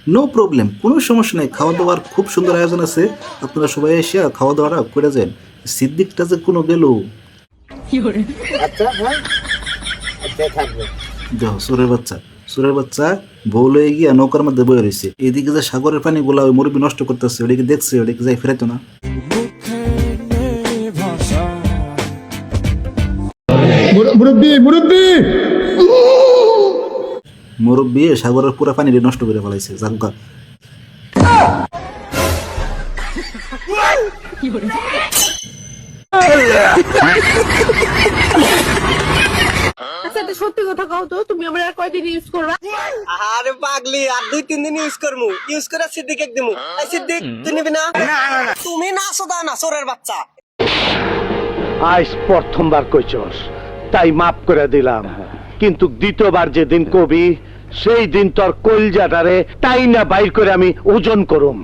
No problem, কোনো সমস্যা নেই। খাওয়া দাওয়ার খুব সুন্দর আয়োজন আছে, আপনারা সবাই এসে খাওয়া দাওয়াটা করে যান। সিদ্দিকটা যে কোনো গেল, আচ্ছা হ্যাঁ, আচ্ছা থাকবে। দেখো সুরের বাচ্চা বউ লয়ে গিয়া নৌকার মধ্যে বয়ে রয়েছে। এদিকে যে সাগরের পানি গুলা ওই মুরব্বী নষ্ট করতেছে, ওদিকে দেখছে, ওদিকে যাই ফেরাইতো না। মুরব্বী মুরব্বী মুরব্বী সাগরের পুরা পানি নষ্ট করে ফেলাইছে জাগা। আচ্ছা এটা সত্যি কথা কও তো, তুমি আমার আর কয়দিন ইউজ করবা? আরে পাগলি, আর 2-3 দিন ইউজ করমু, ইউজ করে সিদ্দিক এক দিমু। এই সিদ্দিক তুই নিবি না? তুমি না আসো না চোরের বাচ্চা। আজ প্রথমবার কইছস তাই মাফ করে দিলাম, কিন্তু দ্বিতীয়বার যেদিন কবি সেই দিন তোর কলজাটারে তাই না বাইর করে আমি ওজন করুম।